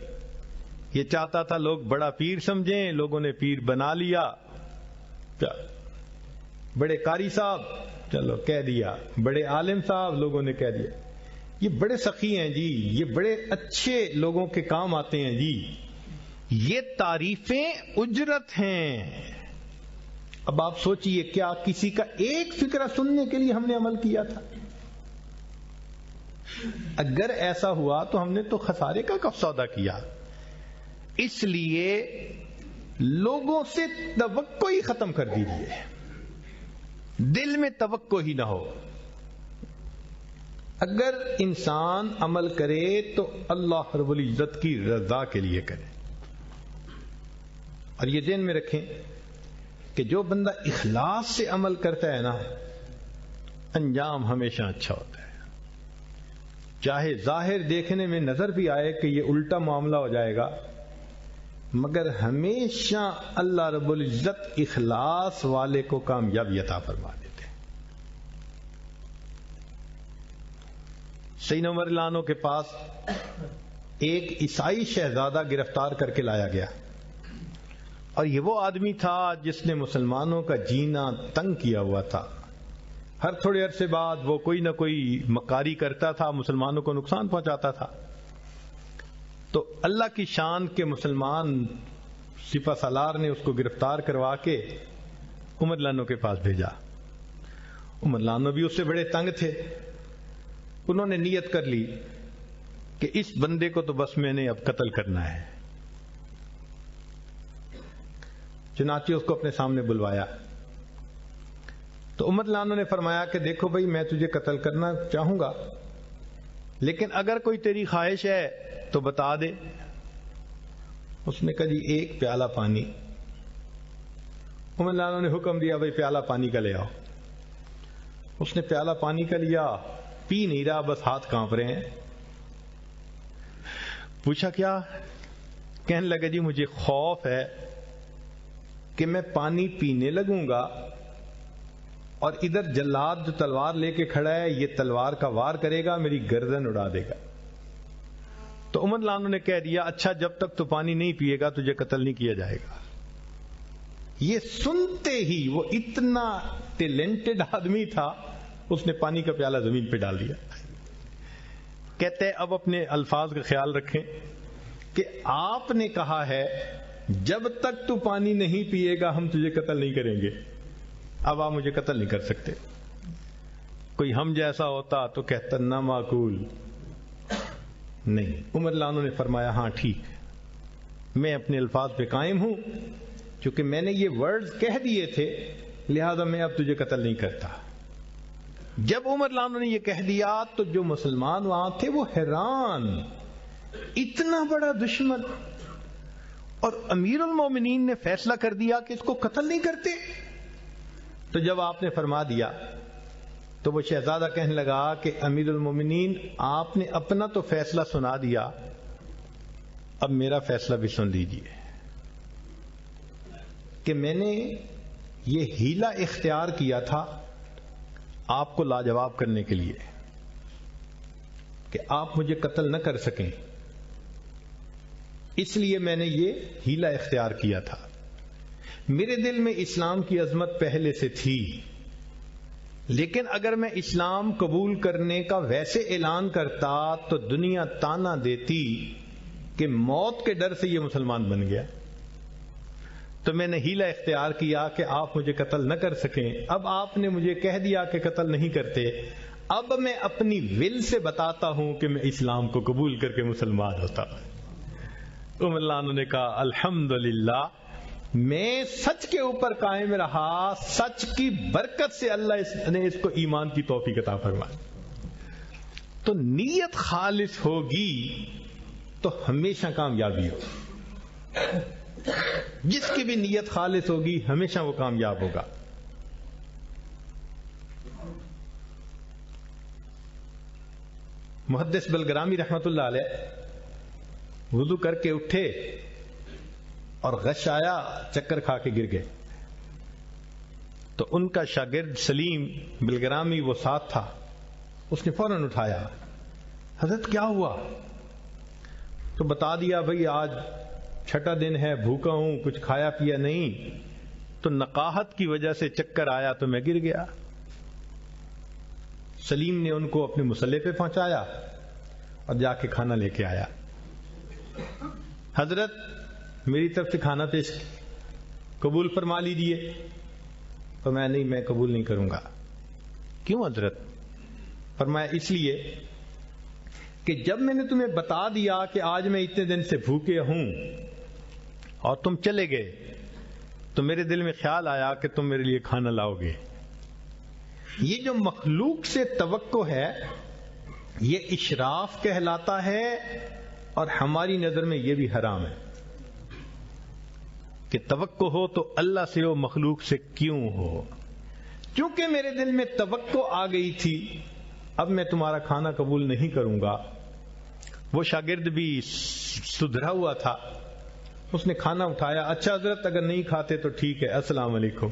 یہ چاہتا تھا لوگ بڑا پیر سمجھیں، لوگوں نے پیر بنا لیا. بڑے قاری صاحب چلو کہہ دیا، بڑے عالم صاحب لوگوں نے کہہ دیا. یہ بڑے سخی ہیں جی، یہ بڑے اچھے لوگوں کے کام آتے ہیں جی. یہ تعریفیں اجرت ہیں. اب آپ سوچئے کیا کسی کا ایک فکرہ سننے کے لیے ہم نے عمل کیا تھا؟ اگر ایسا ہوا تو ہم نے تو خسارے کا کف سودا کیا. اس لیے لوگوں سے توقع ہی ختم کر دیجیے، دل میں توقع ہی نہ ہو. اگر انسان عمل کرے تو اللہ رب العزت کی رضا کے لیے کرے. اور یہ ذہن میں رکھیں کہ جو بندہ اخلاص سے عمل کرتا ہے نا، انجام ہمیشہ اچھا ہوتا ہے. چاہے ظاہر دیکھنے میں نظر بھی آئے کہ یہ الٹا معاملہ ہو جائے گا، مگر ہمیشہ اللہ رب العزت اخلاص والے کو کامیابی عطا فرما دیتے ہیں. سیدنا عمر رضی اللہ عنہ کے پاس ایک عیسائی شہزادہ گرفتار کر کے لایا گیا، اور یہ وہ آدمی تھا جس نے مسلمانوں کا جینا تنگ کیا ہوا تھا. ہر تھوڑے عرصے بعد وہ کوئی نہ کوئی مکاری کرتا تھا، مسلمانوں کو نقصان پہنچاتا تھا. تو اللہ کی شان کے مسلمان سپہ سالار نے اس کو گرفتار کروا کے عمر رضی اللہ عنہ کے پاس بھیجا. عمر رضی اللہ عنہ بھی اس سے بڑے تنگ تھے. انہوں نے نیت کر لی کہ اس بندے کو تو بس میں نے اب قتل کرنا ہے. چنانچہ اس کو اپنے سامنے بلوایا. تو عمر رضی اللہ عنہ نے فرمایا کہ دیکھو بھائی، میں تجھے قتل کرنا چاہوں گا، لیکن اگر کوئی تیری خواہش ہے تو بتا دے. اس نے کہا جی ایک پیالہ پانی. عمر رضی اللہ عنہ نے حکم دیا بھائی پیالہ پانی کا لے آؤ. اس نے پیالہ پانی کا لیا، پی نہیں رہا، بس ہاتھ کانپ رہے ہیں. پوچھا کیا؟ کہنے لگا جی مجھے خوف ہے کہ میں پانی پینے لگوں گا اور ادھر جلاد جو تلوار لے کے کھڑا ہے یہ تلوار کا وار کرے گا، میری گردن اڑا دے گا. تو عمر رضی اللہ عنہ نے کہہ دیا اچھا جب تک تو پانی نہیں پیے گا تجھے قتل نہیں کیا جائے گا. یہ سنتے ہی وہ اتنا ٹیلنٹڈ آدمی تھا، اس نے پانی کا پیالہ زمین پہ ڈال دیا. کہتے ہیں اب اپنے الفاظ کا خیال رکھیں کہ آپ نے کہا ہے جب تک تو پانی نہیں پیے گا ہم تجھے قتل نہیں کریں گے. اب آپ مجھے قتل نہیں کر سکتے. کوئی ہم جیسا ہوتا تو کہتا نہ معقول نہیں. عمر رضی اللہ عنہ نے فرمایا ہاں ٹھیک، میں اپنے الفاظ پہ قائم ہوں، کیونکہ میں نے یہ ورڈز کہہ دیے تھے لہذا میں اب تجھے قتل نہیں کرتا. جب عمر رضی اللہ عنہ نے یہ کہہ دیا تو جو مسلمان وہاں تھے وہ حیران، اتنا بڑا دشمن، اور امیر المومنین نے فیصلہ کر دیا کہ اس کو قتل نہیں کرتے. تو جب آپ نے فرما دیا تو وہ شہزادہ کہنے لگا کہ امیر المومنین آپ نے اپنا تو فیصلہ سنا دیا، اب میرا فیصلہ بھی سن لیجیے کہ میں نے یہ ہیلا اختیار کیا تھا آپ کو لاجواب کرنے کے لیے کہ آپ مجھے قتل نہ کر سکیں، اس لیے میں نے یہ ہیلا اختیار کیا تھا. میرے دل میں اسلام کی عظمت پہلے سے تھی، لیکن اگر میں اسلام قبول کرنے کا ویسے اعلان کرتا تو دنیا تانا دیتی کہ موت کے ڈر سے یہ مسلمان بن گیا. تو میں نے ہیلا اختیار کیا کہ آپ مجھے قتل نہ کر سکیں. اب آپ نے مجھے کہہ دیا کہ قتل نہیں کرتے، اب میں اپنی ول سے بتاتا ہوں کہ میں اسلام کو قبول کر کے مسلمان ہوتا. عمر رضی اللہ عنہ نے کہا الحمدللہ میں سچ کے اوپر قائم رہا، سچ کی برکت سے اللہ نے اس کو ایمان کی توفیق عطا فرمائی. تو نیت خالص ہوگی تو ہمیشہ کامیابی ہوگی. جس کی بھی نیت خالص ہوگی ہمیشہ وہ کامیاب ہوگا. محدث بلگرامی رحمت اللہ علیہ وضو کر کے اٹھے اور غش آیا، چکر کھا کے گر گئے. تو ان کا شاگرد سلیم بلگرامی وہ ساتھ تھا، اس نے فوراً اٹھایا، حضرت کیا ہوا؟ تو بتا دیا بھئی آج چھٹا دن ہے، بھوکا ہوں، کچھ کھایا پیا نہیں، تو نقاہت کی وجہ سے چکر آیا تو میں گر گیا۔ سلیم نے ان کو اپنے مصلی پہ پہنچایا اور جا کے کھانا لے کے آیا۔ حضرت میری طرف سے کھانا پیش قبول فرما لیجیے، فرمایا نہیں میں قبول نہیں کروں گا۔ کیوں حضرت؟ فرمایا اس لیے کہ جب میں نے تمہیں بتا دیا کہ آج میں اتنے دن سے بھوکے ہوں اور تم چلے گئے تو میرے دل میں خیال آیا کہ تم میرے لیے کھانا لاؤ گے۔ یہ جو مخلوق سے توقع ہے یہ اشراف کہلاتا ہے، اور ہماری نظر میں یہ بھی حرام ہے کہ توقع ہو تو اللہ سے ہو، مخلوق سے کیوں ہو؟ چونکہ میرے دل میں توقع آ گئی تھی اب میں تمہارا کھانا قبول نہیں کروں گا۔ وہ شاگرد بھی سدھرا ہوا تھا، اس نے کھانا اٹھایا، اچھا حضرت اگر نہیں کھاتے تو ٹھیک ہے، السلام علیکم،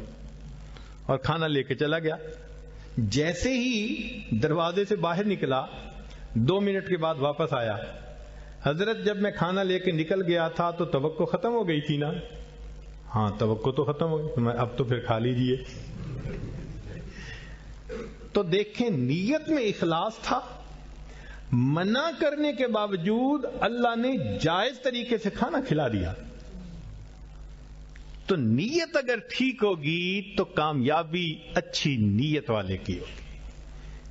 اور کھانا لے کے چلا گیا۔ جیسے ہی دروازے سے باہر نکلا 2 منٹ کے بعد واپس آیا، حضرت جب میں کھانا لے کے نکل گیا تھا تو توقع ختم ہو گئی تھی نا؟ ہاں توقع تو ختم ہو گئی، میں اب تو پھر کھا لیجئے۔ تو دیکھیں نیت میں اخلاص تھا، منع کرنے کے باوجود اللہ نے جائز طریقے سے کھانا کھلا دیا۔ تو نیت اگر ٹھیک ہوگی تو کامیابی اچھی نیت والے کی ہوگی۔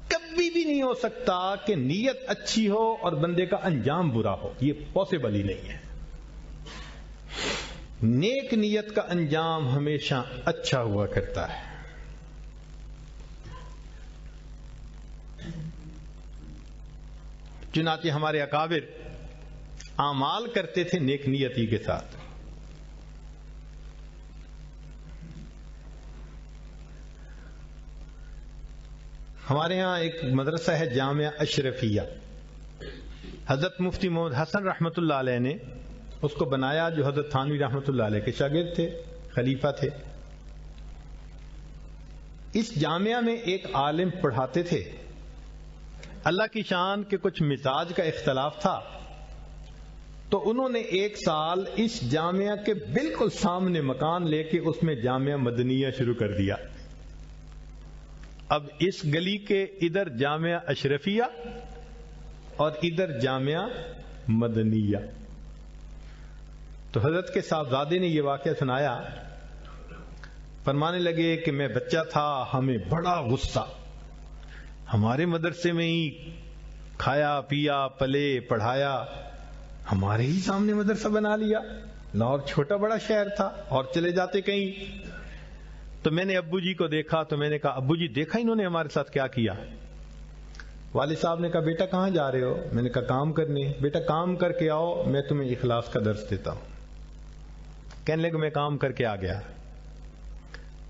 کبھی بھی نہیں ہو سکتا کہ نیت اچھی ہو اور بندے کا انجام برا ہو، یہ پاسبل ہی نہیں ہے۔ نیک نیت کا انجام ہمیشہ اچھا ہوا کرتا ہے۔ چنانچہ ہمارے اکابر اعمال کرتے تھے نیک نیتی کے ساتھ۔ ہمارے ہاں ایک مدرسہ ہے جامعہ اشرفیہ، حضرت مفتی محمد حسن رحمت اللہ علیہ نے اس کو بنایا، جو حضرت تھانوی رحمت اللہ علیہ کے شاگرد تھے، خلیفہ تھے۔ اس جامعہ میں ایک عالم پڑھاتے تھے، اللہ کی شان کے کچھ مزاج کا اختلاف تھا، تو انہوں نے 1 سال اس جامعہ کے بالکل سامنے مکان لے کے اس میں جامعہ مدنیہ شروع کر دیا۔ اب اس گلی کے ادھر جامعہ اشرفیہ اور ادھر جامعہ مدنیہ۔ تو حضرت کے صاحبزادے نے یہ واقعہ سنایا، فرمانے لگے کہ میں بچہ تھا، ہمیں بڑا غصہ، ہمارے مدرسے میں ہی کھایا پیا پلے پڑھایا، ہمارے ہی سامنے مدرسہ بنا لیا، لاہور چھوٹا بڑا شہر تھا، اور چلے جاتے کہیں۔ تو میں نے ابو جی کو دیکھا تو میں نے کہا ابو جی دیکھا انہوں نے ہمارے ساتھ کیا کیا؟ والد صاحب نے کہا بیٹا کہاں جا رہے ہو؟ میں نے کہا کام کرنے۔ بیٹا کام کر کے آؤ، میں تمہیں اخلاص کا درس دیتا ہوں۔ کہنے لگے میں کام کر کے آ گیا۔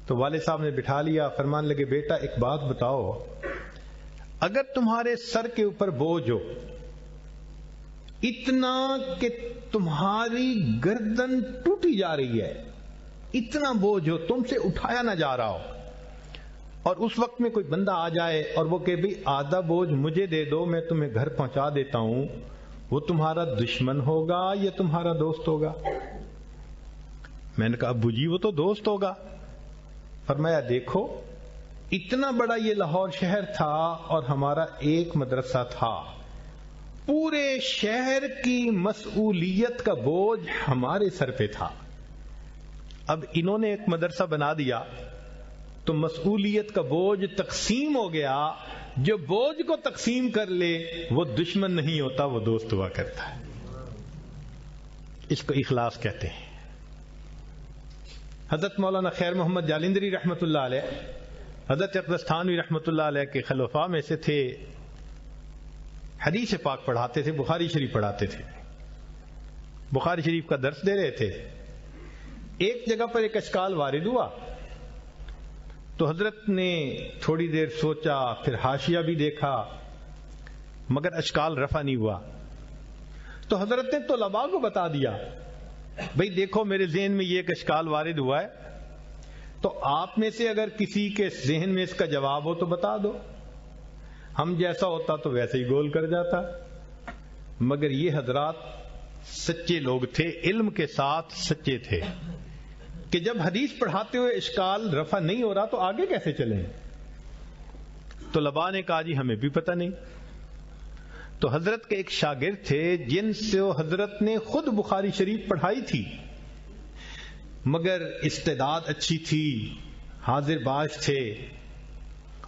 تو والد صاحب نے بٹھا لیا، فرمان لگے بیٹا ایک بات بتاؤ، اگر تمہارے سر کے اوپر بوجھ ہو اتنا کہ تمہاری گردن ٹوٹی جا رہی ہے، اتنا بوجھ ہو تم سے اٹھایا نہ جا رہا ہو، اور اس وقت میں کوئی بندہ آ جائے اور وہ کہ بھئی آدھا بوجھ مجھے دے دو میں تمہیں گھر پہنچا دیتا ہوں، وہ تمہارا دشمن ہوگا یا تمہارا دوست ہوگا؟ میں نے کہا ابو جی وہ تو دوست ہوگا۔ فرمایا دیکھو اتنا بڑا یہ لاہور شہر تھا اور ہمارا ایک مدرسہ تھا، پورے شہر کی مسئولیت کا بوجھ ہمارے سر پہ تھا۔ اب انہوں نے ایک مدرسہ بنا دیا تو مسئولیت کا بوجھ تقسیم ہو گیا، جو بوجھ کو تقسیم کر لے وہ دشمن نہیں ہوتا، وہ دوست ہوا کرتا ہے۔ اس کو اخلاص کہتے ہیں۔ حضرت مولانا خیر محمد جالندری رحمت اللہ علیہ حضرت اقدس تھانوی رحمت اللہ علیہ کے خلفاء میں سے تھے، حدیث پاک پڑھاتے تھے، بخاری شریف پڑھاتے تھے، بخاری شریف کا درس دے رہے تھے۔ ایک جگہ پر ایک اشکال وارد ہوا تو حضرت نے تھوڑی دیر سوچا، پھر حاشیہ بھی دیکھا، مگر اشکال رفع نہیں ہوا۔ تو حضرت نے طلباء کو بتا دیا بھئی دیکھو میرے ذہن میں یہ ایک اشکال وارد ہوا ہے، تو آپ میں سے اگر کسی کے ذہن میں اس کا جواب ہو تو بتا دو۔ ہم جیسا ہوتا تو ویسے ہی گول کر جاتا، مگر یہ حضرات سچے لوگ تھے، علم کے ساتھ سچے تھے، کہ جب حدیث پڑھاتے ہوئے اشکال رفع نہیں ہو رہا تو آگے کیسے چلیں؟ طلباء نے کہا جی ہمیں بھی پتہ نہیں. تو حضرت کے ایک شاگرد تھے جن سے حضرت نے خود بخاری شریف پڑھائی تھی، مگر استعداد اچھی تھی، حاضر باش تھے،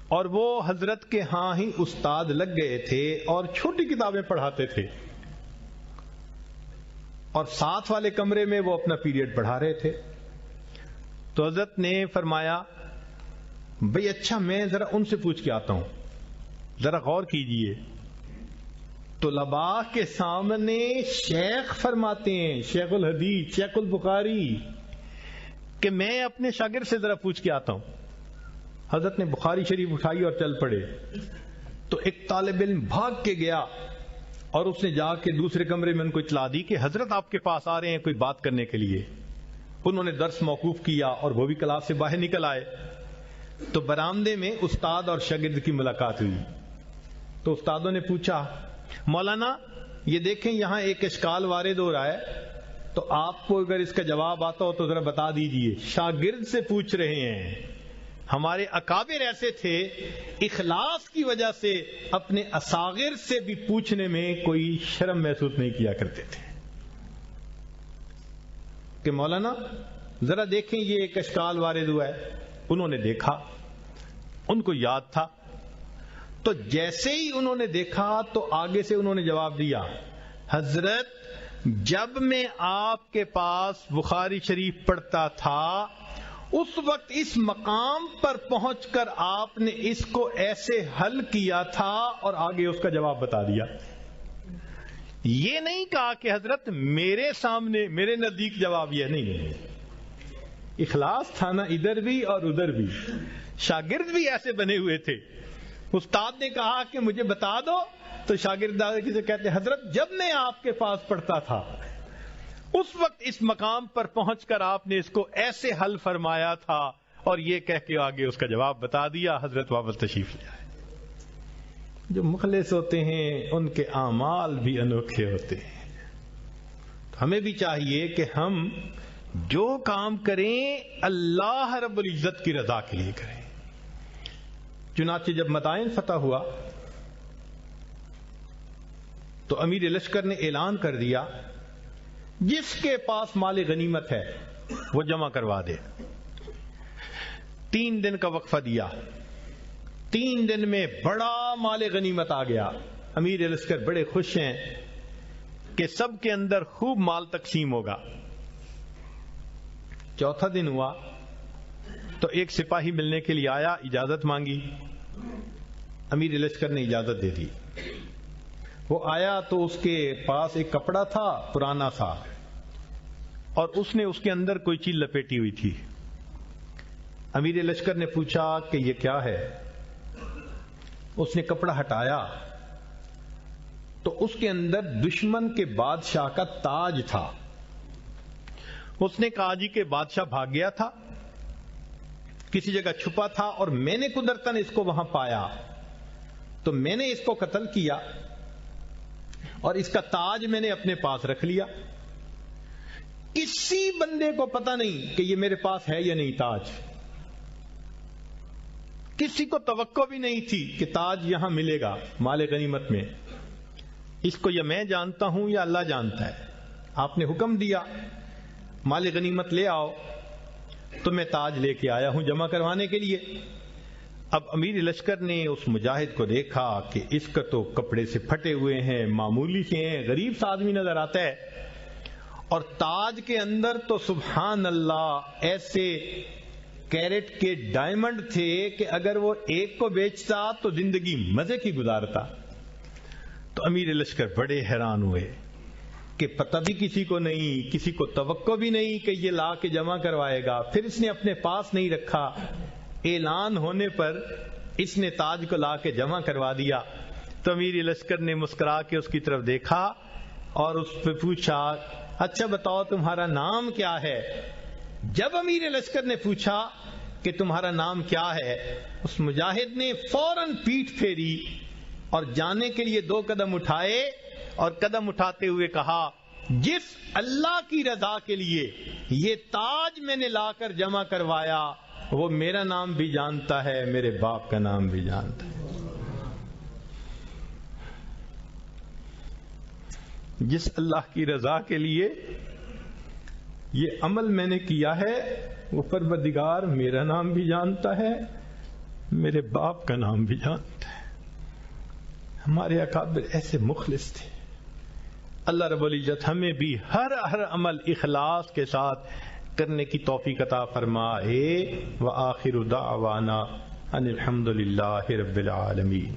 اور وہ حضرت کے ہاں ہی استاد لگ گئے تھے اور چھوٹی کتابیں پڑھاتے تھے، اور ساتھ والے کمرے میں وہ اپنا پیریڈ پڑھا رہے تھے. تو حضرت نے فرمایا بھئی اچھا میں ذرا ان سے پوچھ کے آتا ہوں، ذرا غور کیجئے. طلباء کے سامنے شیخ فرماتے ہیں، شیخ الحدیث، شیخ البخاری، کہ میں اپنے شاگرد سے ذرا پوچھ کے آتا ہوں. حضرت نے بخاری شریف اٹھائی اور چل پڑے. تو ایک طالب علم بھاگ کے گیا اور اس نے جا کے دوسرے کمرے میں ان کو اطلاع دی کہ حضرت آپ کے پاس آ رہے ہیں کوئی بات کرنے کے لیے. انہوں نے درس موقوف کیا اور وہ بھی کلاس سے باہر نکل آئے. تو برآمدے میں استاد اور شاگرد کی ملاقات ہوئی. تو استادوں نے پوچھا مولانا یہ دیکھیں یہاں ایک اشکال وارد ہو رہا ہے، تو آپ کو اگر اس کا جواب آتا ہو تو ذرا بتا دیجئے. شاگرد سے پوچھ رہے ہیں. ہمارے اکابر ایسے تھے اخلاص کی وجہ سے اپنے اصاغر سے بھی پوچھنے میں کوئی شرم محسوس نہیں کیا کرتے تھے کہ مولانا ذرا دیکھیں یہ ایک اشکال وارد ہوا ہے. انہوں نے دیکھا، ان کو یاد تھا، تو جیسے ہی انہوں نے دیکھا تو آگے سے انہوں نے جواب دیا حضرت جب میں آپ کے پاس بخاری شریف پڑھتا تھا اس وقت اس مقام پر پہنچ کر آپ نے اس کو ایسے حل کیا تھا، اور آگے اس کا جواب بتا دیا. یہ نہیں کہا کہ حضرت میرے سامنے میرے نزدیک جواب یہ نہیں. اخلاص تھا نا ادھر بھی اور ادھر بھی. شاگرد بھی ایسے بنے ہوئے تھے. استاد نے کہا کہ مجھے بتا دو تو شاگرد سے کہتے حضرت جب میں آپ کے پاس پڑھتا تھا اس وقت اس مقام پر پہنچ کر آپ نے اس کو ایسے حل فرمایا تھا، اور یہ کہہ کے آگے اس کا جواب بتا دیا. حضرت واپس تشریف لے آئے. جو مخلص ہوتے ہیں ان کے اعمال بھی انوکھے ہوتے ہیں. ہمیں بھی چاہیے کہ ہم جو کام کریں اللہ رب العزت کی رضا کے لیے کریں. چنانچہ جب مدائن فتح ہوا تو امیر لشکر نے اعلان کر دیا جس کے پاس مال غنیمت ہے وہ جمع کروا دے. 3 دن کا وقفہ دیا. 3 دن میں بڑا مال غنیمت آ گیا. امیر لشکر بڑے خوش ہیں کہ سب کے اندر خوب مال تقسیم ہوگا. 4تھا دن ہوا تو ایک سپاہی ملنے کے لیے آیا، اجازت مانگی. امیر لشکر نے اجازت دے دی. وہ آیا تو اس کے پاس ایک کپڑا تھا پرانا سا، اور اس نے اس کے اندر کوئی چیز لپیٹی ہوئی تھی. امیر لشکر نے پوچھا کہ یہ کیا ہے؟ اس نے کپڑا ہٹایا تو اس کے اندر دشمن کے بادشاہ کا تاج تھا. اس نے کہا جی کہ بادشاہ بھاگ گیا تھا، کسی جگہ چھپا تھا، اور میں نے قدرتاً اس کو وہاں پایا تو میں نے اس کو قتل کیا اور اس کا تاج میں نے اپنے پاس رکھ لیا. کسی بندے کو پتہ نہیں کہ یہ میرے پاس ہے یا نہیں تاج. کسی کو توقع بھی نہیں تھی کہ تاج یہاں ملے گا مال غنیمت میں. اس کو یا میں جانتا ہوں یا اللہ جانتا ہے. آپ نے حکم دیا مال غنیمت لے آؤ، تو میں تاج لے کے آیا ہوں جمع کروانے کے لیے. اب امیر لشکر نے اس مجاہد کو دیکھا کہ اس کا تو کپڑے سے پھٹے ہوئے ہیں، معمولی سے ہیں، غریب سا آدمی نظر آتا ہے، اور تاج کے اندر تو سبحان اللہ ایسے کیرٹ کے ڈائمنڈ تھے کہ اگر وہ ایک کو بیچتا تو زندگی مزے کی گزارتا. تو امیر لشکر بڑے حیران ہوئے کہ پتہ بھی کسی کو نہیں، کسی کو توقع بھی نہیں کہ یہ لا کے جمع کروائے گا. پھر اس نے اپنے پاس نہیں رکھا، اعلان ہونے پر اس نے تاج کو لا کے جمع کروا دیا. تو امیر لشکر نے مسکرا کے اس کی طرف دیکھا اور اس پہ پوچھا اچھا بتاؤ تمہارا نام کیا ہے؟ جب امیر لشکر نے پوچھا کہ تمہارا نام کیا ہے، اس مجاہد نے فوراً پیٹھ پھیری اور جانے کے لیے 2 قدم اٹھائے، اور قدم اٹھاتے ہوئے کہا جس اللہ کی رضا کے لیے یہ تاج میں نے لا کر جمع کروایا وہ میرا نام بھی جانتا ہے، میرے باپ کا نام بھی جانتا ہے۔ جس اللہ کی رضا کے لیے یہ عمل میں نے کیا ہے وہ پروردگار میرا نام بھی جانتا ہے، میرے باپ کا نام بھی جانتا ہے۔ ہمارے اکابر ایسے مخلص تھے۔ اللہ رب العزت ہمیں بھی ہر عمل اخلاص کے ساتھ کرنے کی توفیق عطا فرمائے۔ وآخر دعوانا ان الحمد للہ رب العالمین۔